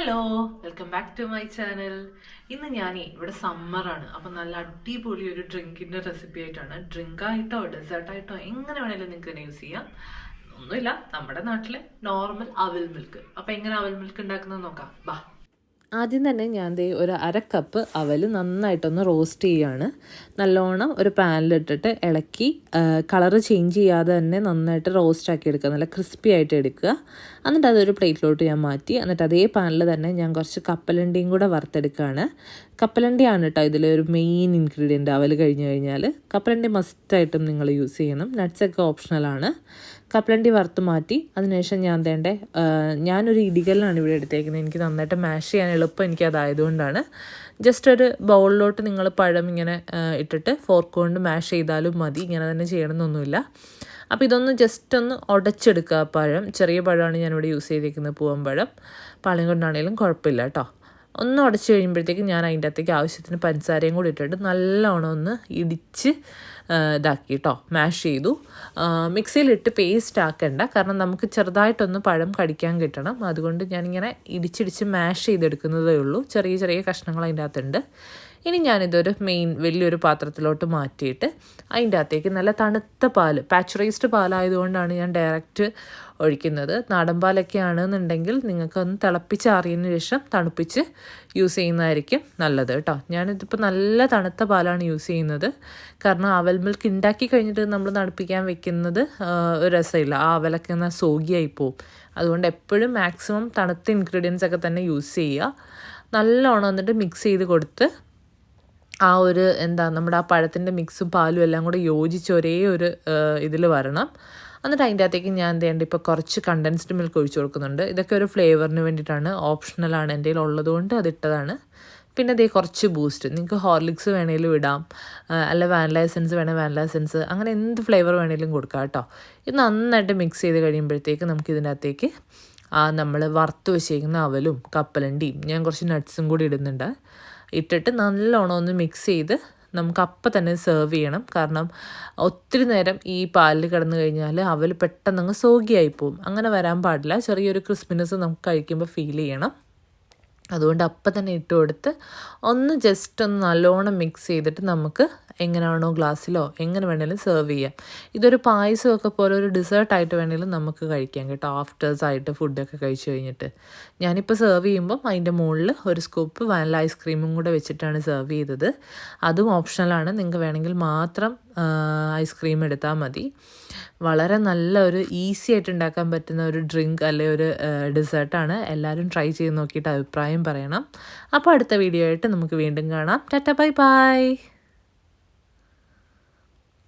Hello, welcome back to my channel. ഇന്ന് ഞാൻ ഇവിടെ സമ്മറാണ്, അപ്പം നല്ല അടിപൊളി ഒരു ഡ്രിങ്കിൻ്റെ റെസിപ്പി ആയിട്ടാണ്. ഡ്രിങ്കായിട്ടോ ഡെസേർട്ടായിട്ടോ എങ്ങനെ വേണേലും നിങ്ങൾക്ക് തന്നെ യൂസ് ചെയ്യാം. ഒന്നുമില്ല, നമ്മുടെ നാട്ടിലെ നോർമൽ അവൽ മിൽക്ക്. അപ്പം എങ്ങനെ അവൽ മിൽക്ക് ഉണ്ടാക്കുന്നത് നോക്കാം, ബാ. ആദ്യം തന്നെ ഞാൻ ഒരു 1/2 കപ്പ് അവൽ നന്നായിട്ടൊന്ന് റോസ്റ്റ് ചെയ്യുകയാണ്. നല്ലോണം ഒരു പാനിലിട്ടിട്ട് ഇളക്കി കളറ് ചേഞ്ച് ചെയ്യാതെ തന്നെ നന്നായിട്ട് റോസ്റ്റ് ആക്കി എടുക്കുക, നല്ല ക്രിസ്പി ആയിട്ട് എടുക്കുക. എന്നിട്ട് അതൊരു പ്ലേറ്റിലോട്ട് ഞാൻ മാറ്റി. എന്നിട്ട് അതേ പാനിൽ തന്നെ ഞാൻ കുറച്ച് കപ്പലണ്ടിയും കൂടെ വറുത്തെടുക്കുകയാണ്. കപ്പലണ്ടിയാണ് കേട്ടോ ഇതിലൊരു മെയിൻ ഇൻഗ്രീഡിയൻറ്റ്. അവൽ കഴിഞ്ഞ് കഴിഞ്ഞാൽ കപ്പലണ്ടി മസ്റ്റായിട്ടും നിങ്ങൾ യൂസ് ചെയ്യണം. നട്ട്സൊക്കെ ഓപ്ഷണലാണ്. കപ്പലണ്ടി വറുത്ത് മാറ്റി. അതിനുശേഷം ഞാനൊരു ഇടികല്ലാണ് ഇവിടെ എടുത്തേക്കുന്നത്. എനിക്ക് നന്നായിട്ട് മാഷ് ചെയ്യാൻ എളുപ്പം എനിക്കതായതുകൊണ്ടാണ്. ജസ്റ്റ് ഒരു ബൗളിലോട്ട് നിങ്ങൾ പഴം ഇങ്ങനെ ഇട്ടിട്ട് ഫോർക്ക് കൊണ്ട് മാഷ് ചെയ്താലും മതി. ഇങ്ങനെ തന്നെ ചെയ്യണമെന്നൊന്നുമില്ല. അപ്പോൾ ഇതൊന്ന് ജസ്റ്റ് ഒന്ന് ഉടച്ചെടുക്കുക. പഴം ചെറിയ പഴമാണ് ഞാനിവിടെ യൂസ് ചെയ്തിരിക്കുന്നത്, പൂവൻ പഴം. പാളയം കൊണ്ടാണെങ്കിലും കുഴപ്പമില്ല കേട്ടോ. ഒന്ന് ഉടച്ച് കഴിയുമ്പോഴത്തേക്കും ഞാൻ അതിൻ്റെ അകത്തേക്ക് ആവശ്യത്തിന് പഞ്ചസാരയും കൂടി ഇട്ടിട്ട് നല്ലോണം ഒന്ന് ഇടിച്ച് ഇതാക്കി കേട്ടോ, മാഷ് ചെയ്തു. മിക്സിയിലിട്ട് പേസ്റ്റ് ആക്കണ്ട, കാരണം നമുക്ക് ചെറുതായിട്ടൊന്ന് പഴം കടിക്കാൻ കിട്ടണം. അതുകൊണ്ട് ഞാനിങ്ങനെ ഇടിച്ചിടിച്ച് മാഷ് ചെയ്തെടുക്കുന്നതേ ഉള്ളൂ. ചെറിയ ചെറിയ കഷ്ണങ്ങൾ അതിൻ്റെ അകത്തുണ്ട്. ഇനി ഞാനിതൊരു വലിയൊരു പാത്രത്തിലോട്ട് മാറ്റിയിട്ട് അതിൻ്റെ അകത്തേക്ക് നല്ല തണുത്ത പാൽ, പാസ്ചറൈസ്ഡ് പാലായതുകൊണ്ടാണ് ഞാൻ ഡയറക്റ്റ് ഒഴിക്കുന്നത്. നാടൻ പാലൊക്കെ ആണെന്നുണ്ടെങ്കിൽ നിങ്ങൾക്കൊന്ന് തിളപ്പിച്ചാറിയതിന് ശേഷം തണുപ്പിച്ച് യൂസ് ചെയ്യുന്നതായിരിക്കും നല്ലത് കേട്ടോ. ഞാനിതിപ്പോൾ നല്ല തണുത്ത പാലാണ് യൂസ് ചെയ്യുന്നത്. കാരണം അവൽ മിൽക്ക് ഉണ്ടാക്കി കഴിഞ്ഞിട്ട് നമ്മൾ തണുപ്പിക്കാൻ വെക്കുന്നത് ഒരു രസമില്ല. ആ അവലൊക്കെ എന്നാൽ സോഗിയായി പോവും. അതുകൊണ്ട് എപ്പോഴും മാക്സിമം തണുത്ത ഇൻഗ്രീഡിയൻസ് ഒക്കെ തന്നെ യൂസ് ചെയ്യുക. നല്ലോണം വന്നിട്ട് മിക്സ് ചെയ്ത് കൊടുത്ത് ആ ഒരു നമ്മുടെ ആ പഴത്തിൻ്റെ മിക്സും പാലും എല്ലാം കൂടെ യോജിച്ച് ഒരേ ഒരു ഇതിൽ വരണം. എന്നിട്ട് അതിൻ്റെ അകത്തേക്ക് ഞാൻ ഇപ്പോൾ കുറച്ച് കണ്ടൻസ്ഡ് മിൽക്ക് ഒഴിച്ച് കൊടുക്കുന്നുണ്ട്. ഇതൊക്കെ ഒരു ഫ്ലേവറിന് വേണ്ടിയിട്ടാണ്, ഓപ്ഷണലാണ്. എൻ്റെ കയ്യിൽ ഉള്ളതുകൊണ്ട് അതിട്ടതാണ്. പിന്നെ കുറച്ച് ബൂസ്റ്റ്, നിങ്ങൾക്ക് ഹോർലിക്സ് വേണേലും ഇടാം, അല്ല വാനില എസൻസ് വേണേൽ വാനില എസൻസ്, അങ്ങനെ എന്ത് ഫ്ലേവർ വേണേലും കൊടുക്കാം കേട്ടോ. ഇത് നന്നായിട്ട് മിക്സ് ചെയ്ത് കഴിയുമ്പോഴത്തേക്ക് നമുക്ക് ഇതിൻ്റെ അകത്തേക്ക് നമ്മൾ വറുത്ത് വെച്ചേക്കുന്ന അവലും കപ്പലണ്ടിയും ഞാൻ കുറച്ച് നട്ട്സും കൂടി ഇടുന്നുണ്ട്. ഇട്ടിട്ട് നല്ലോണം ഒന്ന് മിക്സ് ചെയ്ത് നമുക്ക് അപ്പം തന്നെ സെർവ് ചെയ്യണം. കാരണം ഒത്തിരി നേരം ഈ പാലിൽ കിടന്നു കഴിഞ്ഞാൽ അവൽ പെട്ടെന്ന് സോഗിയായി പോവും. അങ്ങനെ വരാൻ പാടില്ല. ചെറിയൊരു ക്രിസ്പിനെസ് നമുക്ക് കഴിക്കുമ്പോൾ ഫീൽ ചെയ്യണം. അതുകൊണ്ട് അപ്പം തന്നെ ഇട്ട് കൊടുത്ത് ഒന്ന് ജസ്റ്റ് ഒന്ന് നല്ലോണം മിക്സ് ചെയ്തിട്ട് നമുക്ക് എങ്ങനെയാണോ ഗ്ലാസ്സിലോ എങ്ങനെ വേണമെങ്കിലും സെർവ് ചെയ്യാം. ഇതൊരു പായസമൊക്കെ പോലെ ഒരു ഡെസേർട്ടായിട്ട് വേണമെങ്കിലും നമുക്ക് കഴിക്കാം കേട്ടോ, ആഫ്റ്റേഴ്സായിട്ട് ഫുഡൊക്കെ കഴിച്ച് കഴിഞ്ഞിട്ട്. ഞാനിപ്പോൾ സെർവ് ചെയ്യുമ്പം അതിൻ്റെ മുകളിൽ ഒരു സ്കൂപ്പ് വാനില ഐസ്ക്രീമും കൂടെ വെച്ചിട്ടാണ് സെർവ് ചെയ്തത്. അതും ഓപ്ഷണലാണ്. നിങ്ങൾക്ക് വേണമെങ്കിൽ മാത്രം ഐസ്ക്രീം എടുത്താൽ മതി. വളരെ നല്ല ഒരു ഈസി ആയിട്ട് ഉണ്ടാക്കാൻ പറ്റുന്ന ഒരു ഡ്രിങ്ക് അല്ലെങ്കിൽ ഒരു ഡെസേർട്ടാണ്. എല്ലാവരും ട്രൈ ചെയ്ത് നോക്കിയിട്ട് അഭിപ്രായം പറയണം. അപ്പോൾ അടുത്ത വീഡിയോ ആയിട്ട് നമുക്ക് വീണ്ടും കാണാം. Tata, bye bye.